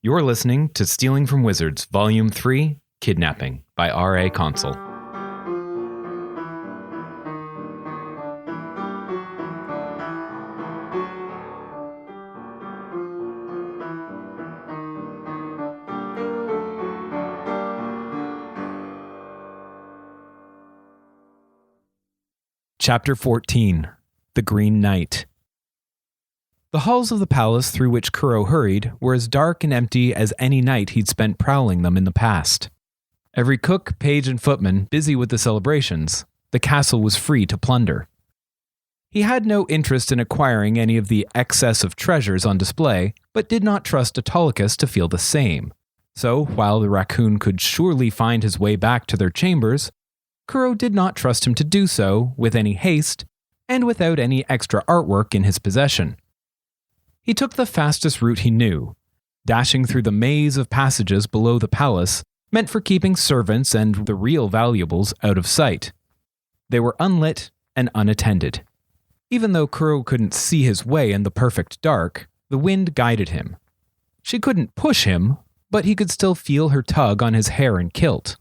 You're listening to Stealing from Wizards, Volume 3, Kidnapping, by R.A. Consul. Chapter 14, The Green Knight. The halls of the palace through which Kuro hurried were as dark and empty as any night he'd spent prowling them in the past. Every cook, page, and footman busy with the celebrations, the castle was free to plunder. He had no interest in acquiring any of the excess of treasures on display, but did not trust Autolycus to feel the same. So, while the raccoon could surely find his way back to their chambers, Kuro did not trust him to do so with any haste and without any extra artwork in his possession. He took the fastest route he knew, dashing through the maze of passages below the palace meant for keeping servants and the real valuables out of sight. They were unlit and unattended. Even though Kuro couldn't see his way in the perfect dark, the wind guided him. She couldn't push him, but he could still feel her tug on his hair and kilt.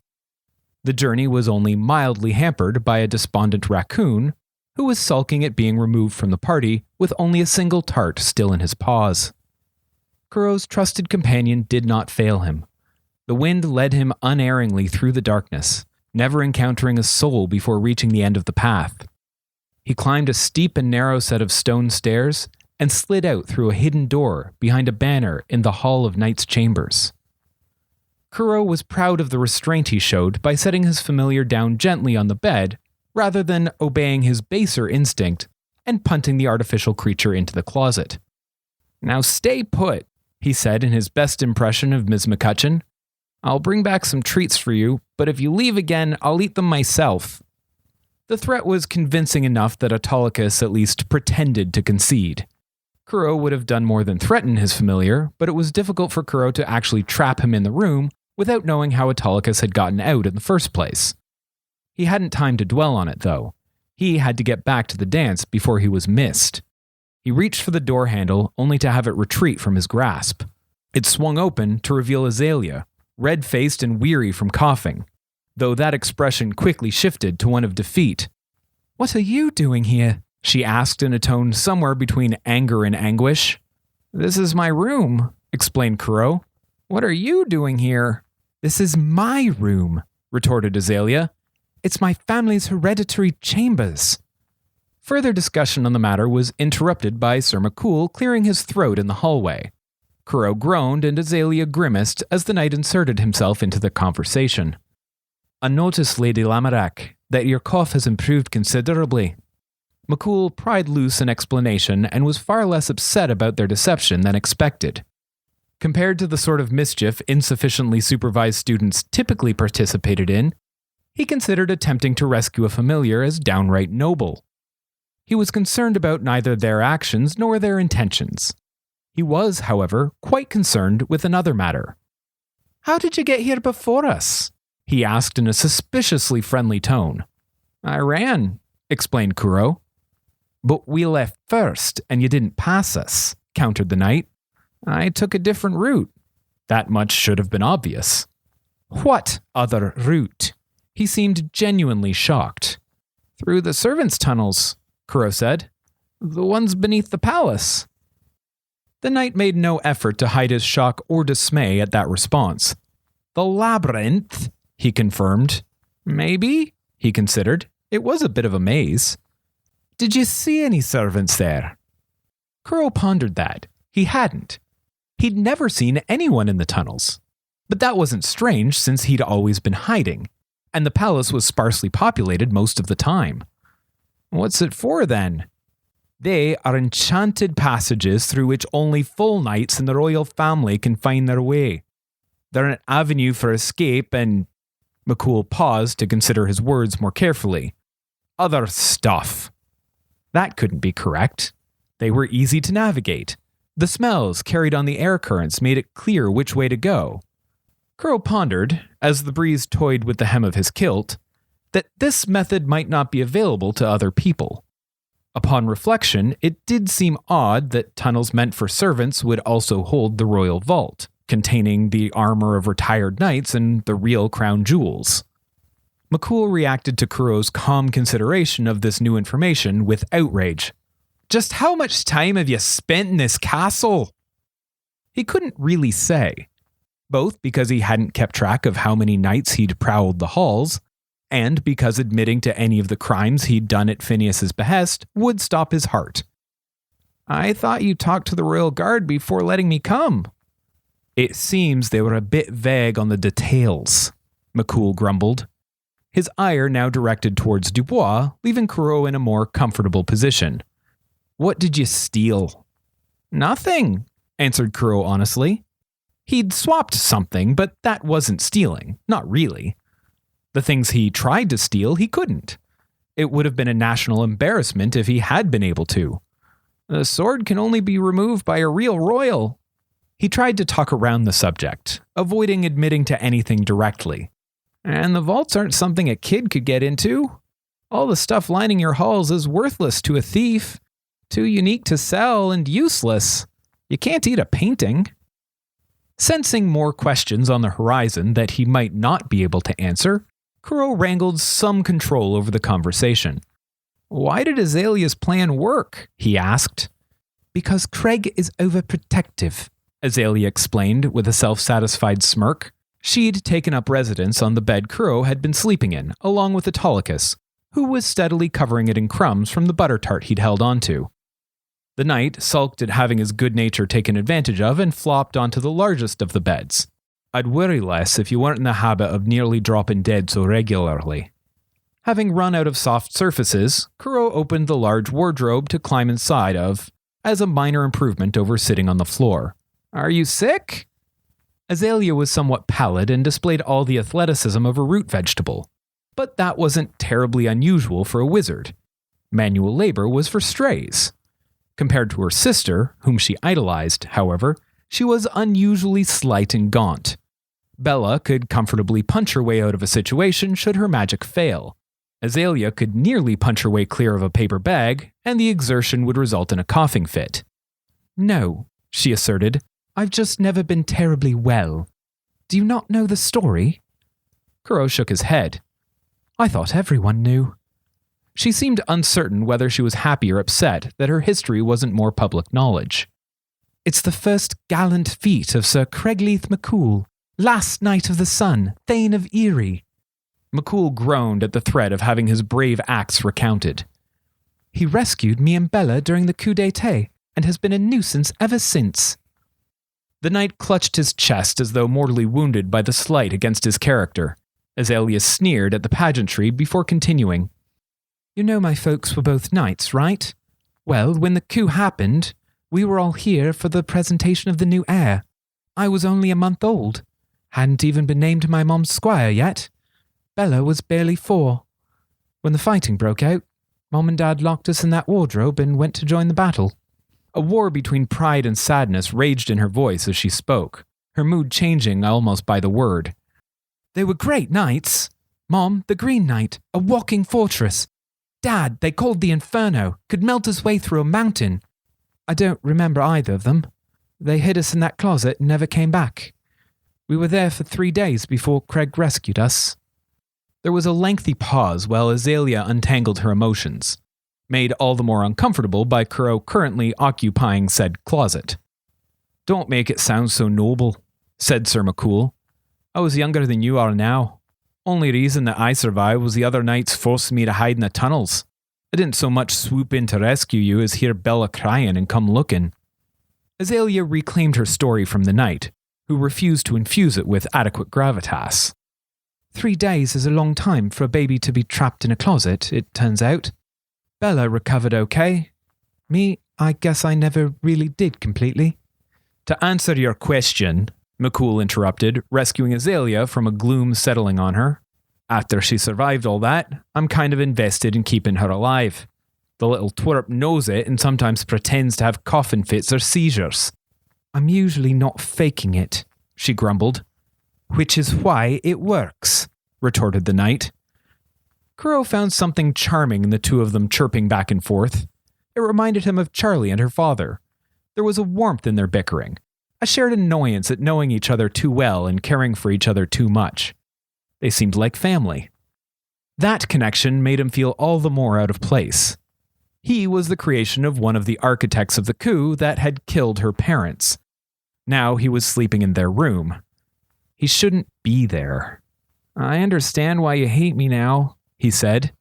The journey was only mildly hampered by a despondent raccoon who was sulking at being removed from the party with only a single tart still in his paws. Kuro's trusted companion did not fail him. The wind led him unerringly through the darkness, never encountering a soul before reaching the end of the path. He climbed a steep and narrow set of stone stairs and slid out through a hidden door behind a banner in the Hall of Knights' Chambers. Kuro was proud of the restraint he showed by setting his familiar down gently on the bed rather than obeying his baser instinct and punting the artificial creature into the closet. "Now stay put," he said in his best impression of Ms. McCutcheon. "I'll bring back some treats for you, but if you leave again, I'll eat them myself." The threat was convincing enough that Autolycus at least pretended to concede. Kuro would have done more than threaten his familiar, but it was difficult for Kuro to actually trap him in the room without knowing how Autolycus had gotten out in the first place. He hadn't time to dwell on it, though. He had to get back to the dance before he was missed. He reached for the door handle, only to have it retreat from his grasp. It swung open to reveal Azalea, red-faced and weary from coughing, though that expression quickly shifted to one of defeat. "What are you doing here?" she asked in a tone somewhere between anger and anguish. "This is my room," explained Kuro. "What are you doing here?" "This is my room," retorted Azalea. "It's my family's hereditary chambers." Further discussion on the matter was interrupted by Sir McCool clearing his throat in the hallway. Kuro groaned and Azalea grimaced as the knight inserted himself into the conversation. "I notice, Lady Lamorak, that your cough has improved considerably." McCool pried loose an explanation and was far less upset about their deception than expected. Compared to the sort of mischief insufficiently supervised students typically participated in, he considered attempting to rescue a familiar as downright noble. He was concerned about neither their actions nor their intentions. He was, however, quite concerned with another matter. "How did you get here before us?" he asked in a suspiciously friendly tone. "I ran," explained Kuro. "But we left first, and you didn't pass us," countered the knight. "I took a different route." That much should have been obvious. "What other route?" He seemed genuinely shocked. "Through the servants' tunnels," Kuro said. "The ones beneath the palace." The knight made no effort to hide his shock or dismay at that response. "The labyrinth?" he confirmed. "Maybe," he considered. It was a bit of a maze. "Did you see any servants there?" Kuro pondered that. He hadn't. He'd never seen anyone in the tunnels. But that wasn't strange since he'd always been hiding, and the palace was sparsely populated most of the time. "What's it for, then?" "They are enchanted passages through which only full knights and the royal family can find their way. They're an avenue for escape and..." McCool paused to consider his words more carefully. "Other stuff." That couldn't be correct. They were easy to navigate. The smells carried on the air currents made it clear which way to go. Kuro pondered, as the breeze toyed with the hem of his kilt, that this method might not be available to other people. Upon reflection, it did seem odd that tunnels meant for servants would also hold the royal vault. containing the armor of retired knights and the real crown jewels. McCool reacted to Kuro's calm consideration of this new information with outrage. Just how much time have you spent in this castle? He couldn't really say, both because he hadn't kept track of how many nights he'd prowled the halls, and because admitting to any of the crimes he'd done at Phineas's behest would stop his heart. I thought you talked to the royal guard before letting me come. It seems they were a bit vague on the details, McCool grumbled. His ire now directed towards Dubois, leaving Kuro in a more comfortable position. What did you steal? Nothing, answered Kuro honestly. He'd swapped something, but that wasn't stealing, not really. The things he tried to steal, he couldn't. It would have been a national embarrassment if he had been able to. The sword can only be removed by a real royal. He tried to talk around the subject, avoiding admitting to anything directly. And the vaults aren't something a kid could get into. All the stuff lining your halls is worthless to a thief, too unique to sell and useless. You can't eat a painting. Sensing more questions on the horizon that he might not be able to answer, Kuro wrangled some control over the conversation. Why did Azalea's plan work? He asked. Because Craig is overprotective, Azalea explained with a self-satisfied smirk. She'd taken up residence on the bed Kuro had been sleeping in, along with Autolycus, who was steadily covering it in crumbs from the butter tart he'd held onto. The knight sulked at having his good nature taken advantage of and flopped onto the largest of the beds. I'd worry less if you weren't in the habit of nearly dropping dead so regularly. Having run out of soft surfaces, Kuro opened the large wardrobe to climb inside of, as a minor improvement over sitting on the floor. Are you sick? Azalea was somewhat pallid and displayed all the athleticism of a root vegetable. But that wasn't terribly unusual for a wizard. Manual labor was for strays. Compared to her sister, whom she idolized, however, she was unusually slight and gaunt. Bella could comfortably punch her way out of a situation should her magic fail. Azalea could nearly punch her way clear of a paper bag, and the exertion would result in a coughing fit. No, she asserted. I've just never been terribly well. Do you not know the story? Kuro shook his head. I thought everyone knew. She seemed uncertain whether she was happy or upset that her history wasn't more public knowledge. It's the first gallant feat of Sir Craigleith McCool, last Knight of the Sun, Thane of Erie. McCool groaned at the threat of having his brave acts recounted. He rescued me and Bella during the coup d'etat and has been a nuisance ever since. The knight clutched his chest as though mortally wounded by the slight against his character. Azalea sneered at the pageantry before continuing. You know my folks were both knights, right? Well, when the coup happened, we were all here for the presentation of the new heir. I was only a month old. Hadn't even been named my mom's squire yet. Bella was barely 4. When the fighting broke out, Mom and Dad locked us in that wardrobe and went to join the battle. A war between pride and sadness raged in her voice as she spoke, her mood changing almost by the word. They were great knights. Mom, the Green Knight, a walking fortress. Dad, they called the Inferno, could melt his way through a mountain. I don't remember either of them. They hid us in that closet and never came back. We were there for 3 days before Craig rescued us. There was a lengthy pause while Azalea untangled her emotions, made all the more uncomfortable by Kuro currently occupying said closet. Don't make it sound so noble, said Sir McCool. I was younger than you are now. Only reason that I survived was the other knights forced me to hide in the tunnels. I didn't so much swoop in to rescue you as hear Bella crying and come looking. Azalea reclaimed her story from the knight, who refused to infuse it with adequate gravitas. 3 days is a long time for a baby to be trapped in a closet, it turns out. Bella recovered okay. Me, I guess I never really did completely. To answer your question, McCool interrupted, rescuing Azalea from a gloom settling on her. After she survived all that, I'm kind of invested in keeping her alive. The little twerp knows it and sometimes pretends to have coughing fits or seizures. I'm usually not faking it, she grumbled. Which is why it works, retorted the knight. Kuro found something charming in the two of them chirping back and forth. It reminded him of Charlie and her father. There was a warmth in their bickering, A shared annoyance at knowing each other too well and caring for each other too much. They seemed like family. That connection made him feel all the more out of place. He was the creation of one of the architects of the coup that had killed her parents. Now he was sleeping in their room. He shouldn't be there. "I understand why you hate me now," he said.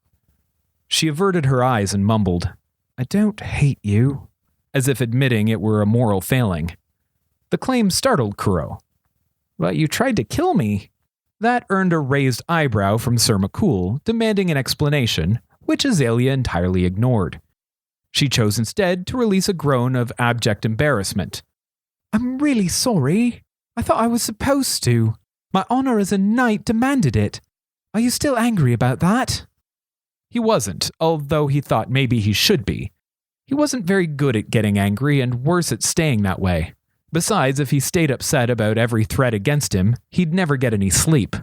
She averted her eyes and mumbled, "I don't hate you," as if admitting it were a moral failing. The claim startled Kuro. "But you tried to kill me." That earned a raised eyebrow from Sir McCool, demanding an explanation, which Azalea entirely ignored. She chose instead to release a groan of abject embarrassment. "I'm really sorry. I thought I was supposed to. My honor as a knight demanded it. Are you still angry about that?" He wasn't, although he thought maybe he should be. He wasn't very good at getting angry and worse at staying that way. Besides, if he stayed upset about every threat against him, he'd never get any sleep.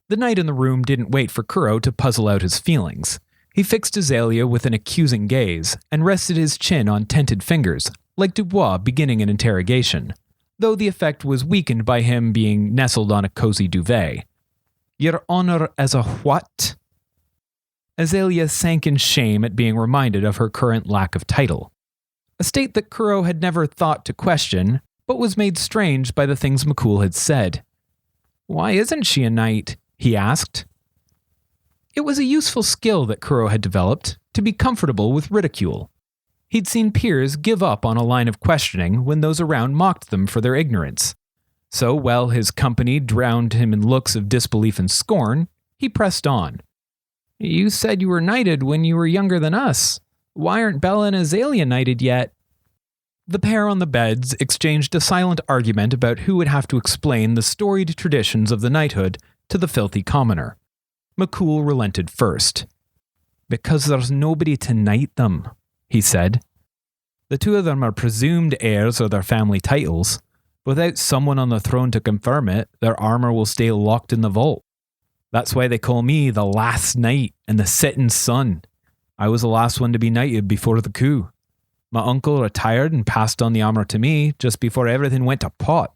The knight in the room didn't wait for Kuro to puzzle out his feelings. He fixed Azalea with an accusing gaze and rested his chin on tented fingers, like Dubois beginning an interrogation, though the effect was weakened by him being nestled on a cozy duvet. "Your honor as a what?" Azalea sank in shame at being reminded of her current lack of title. A state that Kuro had never thought to question, but was made strange by the things McCool had said. "Why isn't she a knight?" he asked. It was a useful skill that Kuro had developed, to be comfortable with ridicule. He'd seen peers give up on a line of questioning when those around mocked them for their ignorance. So while his company drowned him in looks of disbelief and scorn, he pressed on. "You said you were knighted when you were younger than us. Why aren't Bella and Azalea knighted yet?" The pair on the beds exchanged a silent argument about who would have to explain the storied traditions of the knighthood to the filthy commoner. McCool relented first. "Because there's nobody to knight them," he said. "The two of them are presumed heirs of their family titles. Without someone on the throne to confirm it, their armor will stay locked in the vault. That's why they call me the last knight and the setting sun. I was the last one to be knighted before the coup. My uncle retired and passed on the armor to me just before everything went to pot.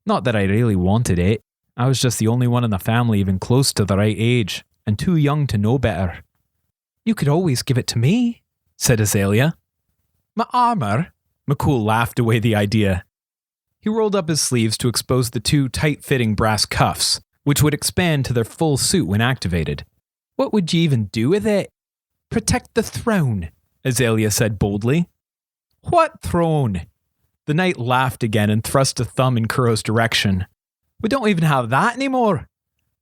Not that I really wanted it. I was just the only one in the family even close to the right age, and too young to know better." "You could always give it to me," said Azalea. "My armor?" McCool laughed away the idea. He rolled up his sleeves to expose the two tight-fitting brass cuffs, which would expand to their full suit when activated. "What would you even do with it?" "Protect the throne," Azalea said boldly. "What throne?" The knight laughed again and thrust a thumb in Kuro's direction. "We don't even have that anymore.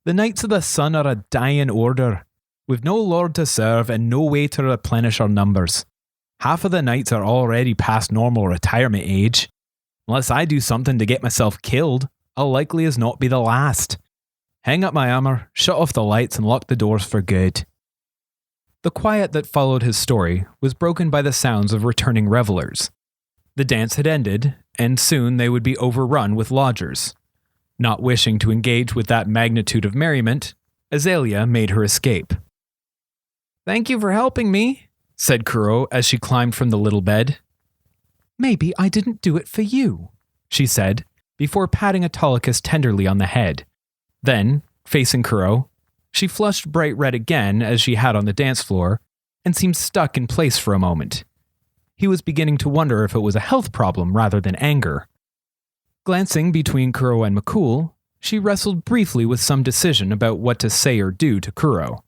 The Knights of the Sun are a dying order. We've no lord to serve and no way to replenish our numbers. Half of the knights are already past normal retirement age. Unless I do something to get myself killed, I'll likely as not be the last. Hang up my armor, shut off the lights, and lock the doors for good." The quiet that followed his story was broken by the sounds of returning revelers. The dance had ended, and soon they would be overrun with lodgers. Not wishing to engage with that magnitude of merriment, Azalea made her escape. "Thank you for helping me," said Kuro as she climbed from the little bed. "Maybe I didn't do it for you," she said, before patting Autolycus tenderly on the head. Then, facing Kuro, she flushed bright red again as she had on the dance floor, and seemed stuck in place for a moment. He was beginning to wonder if it was a health problem rather than anger. Glancing between Kuro and McCool, she wrestled briefly with some decision about what to say or do to Kuro.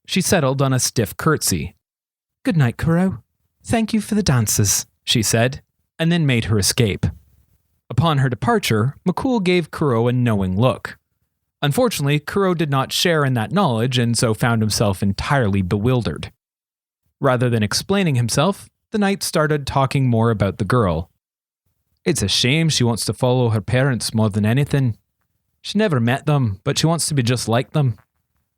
She settled on a stiff curtsy. "Good night, Kuro. Thank you for the dances," she said, and then made her escape. Upon her departure, McCool gave Kuro a knowing look. Unfortunately, Kuro did not share in that knowledge and so found himself entirely bewildered. Rather than explaining himself, the knight started talking more about the girl. "It's a shame she wants to follow her parents more than anything. She never met them, but she wants to be just like them.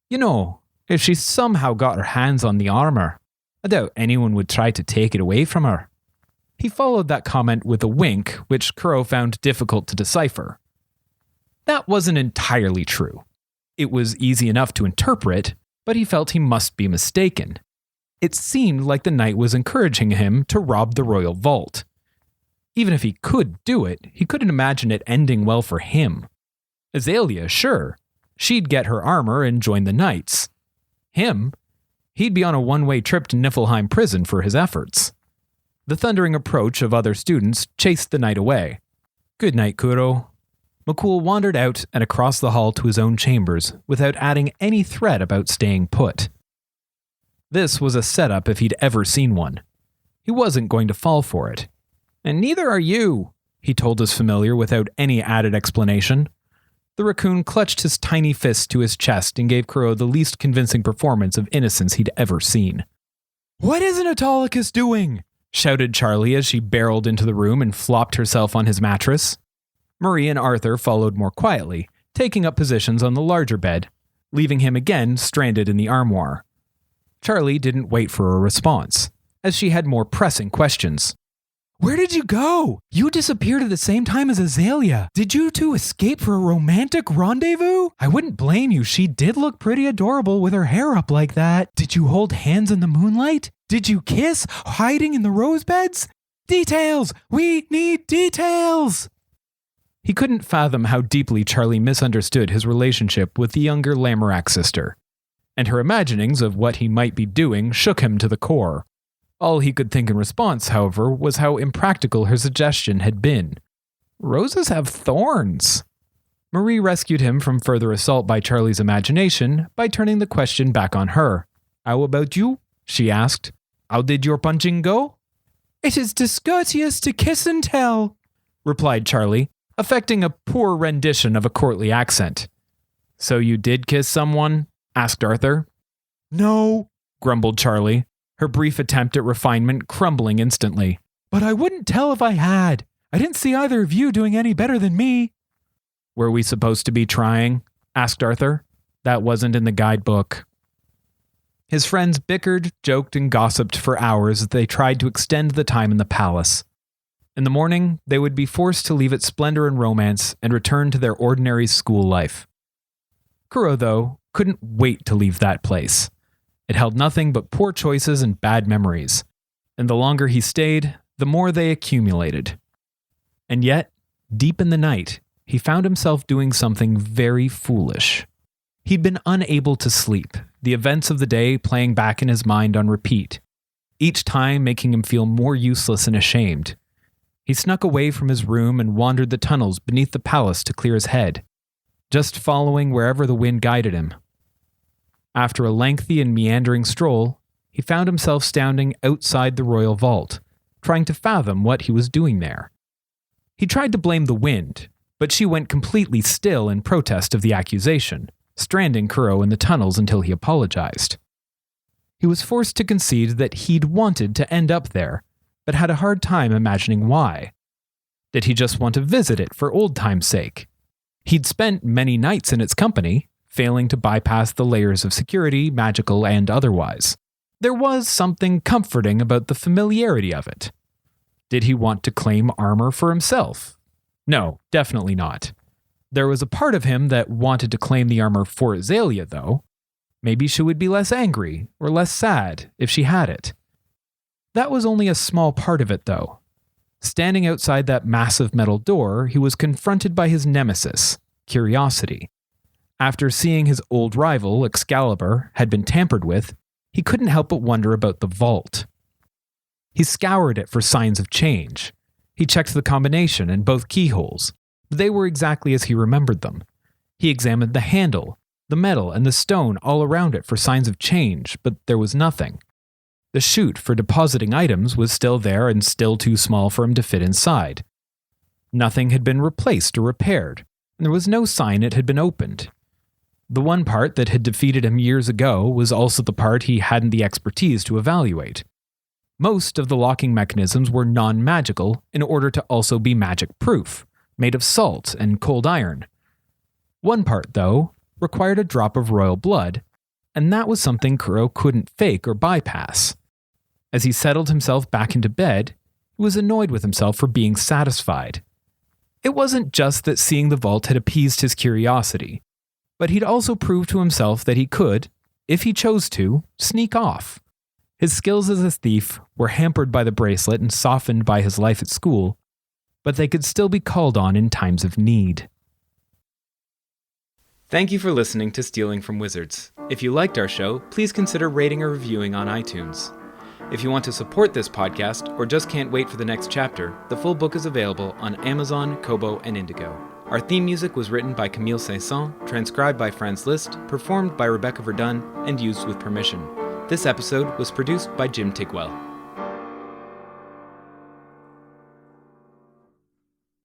You know, if she somehow got her hands on the armor, I doubt anyone would try to take it away from her." He followed that comment with a wink, which Kuro found difficult to decipher. That wasn't entirely true. It was easy enough to interpret, but he felt he must be mistaken. It seemed like the knight was encouraging him to rob the royal vault. Even if he could do it, he couldn't imagine it ending well for him. Azalea, sure. She'd get her armor and join the Knights. Him? He'd be on a one-way trip to Niflheim prison for his efforts. The thundering approach of other students chased the knight away. Good night, Kuro. McCool wandered out and across the hall to his own chambers without adding any threat about staying put. This was a setup if he'd ever seen one. He wasn't going to fall for it. And neither are you, he told his familiar without any added explanation. The raccoon clutched his tiny fist to his chest and gave Kuro the least convincing performance of innocence he'd ever seen. "What isn't Autolycus doing?" shouted Charlie as she barreled into the room and flopped herself on his mattress. Marie and Arthur followed more quietly, taking up positions on the larger bed, leaving him again stranded in the armoire. Charlie didn't wait for a response, as she had more pressing questions. "Where did you go? You disappeared at the same time as Azalea. Did you two escape for a romantic rendezvous? I wouldn't blame you. She did look pretty adorable with her hair up like that. Did you hold hands in the moonlight? Did you kiss, hiding in the rose beds? Details! We need details!" He couldn't fathom how deeply Charlie misunderstood his relationship with the younger Lamorak sister, and her imaginings of what he might be doing shook him to the core. All he could think in response, however, was how impractical her suggestion had been. Roses have thorns. Marie rescued him from further assault by Charlie's imagination by turning the question back on her. "How about you?" she asked. "How did your punching go?" "It is discourteous to kiss and tell," replied Charlie, affecting a poor rendition of a courtly accent. "So you did kiss someone?" asked Arthur. "No," grumbled Charlie, her brief attempt at refinement crumbling instantly. "But I wouldn't tell if I had. I didn't see either of you doing any better than me." "Were we supposed to be trying?" asked Arthur. "That wasn't in the guidebook." His friends bickered, joked, and gossiped for hours as they tried to extend the time in the palace. In the morning, they would be forced to leave its splendor and romance and return to their ordinary school life. Kuro, though, couldn't wait to leave that place. It held nothing but poor choices and bad memories, and the longer he stayed, the more they accumulated. And yet, deep in the night, he found himself doing something very foolish. He'd been unable to sleep, the events of the day playing back in his mind on repeat, each time making him feel more useless and ashamed. He snuck away from his room and wandered the tunnels beneath the palace to clear his head, just following wherever the wind guided him. After a lengthy and meandering stroll, he found himself standing outside the royal vault, trying to fathom what he was doing there. He tried to blame the wind, but she went completely still in protest of the accusation, stranding Kuro in the tunnels until he apologized. He was forced to concede that he'd wanted to end up there, but had a hard time imagining why. Did he just want to visit it for old time's sake? He'd spent many nights in its company, failing to bypass the layers of security, magical and otherwise. There was something comforting about the familiarity of it. Did he want to claim armor for himself? No, definitely not. There was a part of him that wanted to claim the armor for Azalea, though. Maybe she would be less angry or less sad if she had it. That was only a small part of it, though. Standing outside that massive metal door, he was confronted by his nemesis, curiosity. After seeing his old rival, Excalibur, had been tampered with, he couldn't help but wonder about the vault. He scoured it for signs of change. He checked the combination and both keyholes. They were exactly as he remembered them. He examined the handle, the metal, and the stone all around it for signs of change, but there was nothing. The chute for depositing items was still there and still too small for him to fit inside. Nothing had been replaced or repaired, and there was no sign it had been opened. The one part that had defeated him years ago was also the part he hadn't the expertise to evaluate. Most of the locking mechanisms were non-magical in order to also be magic-proof, made of salt and cold iron. One part, though, required a drop of royal blood, and that was something Kuro couldn't fake or bypass. As he settled himself back into bed, he was annoyed with himself for being satisfied. It wasn't just that seeing the vault had appeased his curiosity, but he'd also proved to himself that he could, if he chose to, sneak off. His skills as a thief were hampered by the bracelet and softened by his life at school, but they could still be called on in times of need. Thank you for listening to Stealing from Wizards. If you liked our show, please consider rating or reviewing on iTunes. If you want to support this podcast or just can't wait for the next chapter, the full book is available on Amazon, Kobo, and Indigo. Our theme music was written by Camille Saint-Saëns, transcribed by Franz Liszt, performed by Rebecca Verdun, and used with permission. This episode was produced by Jim Tigwell.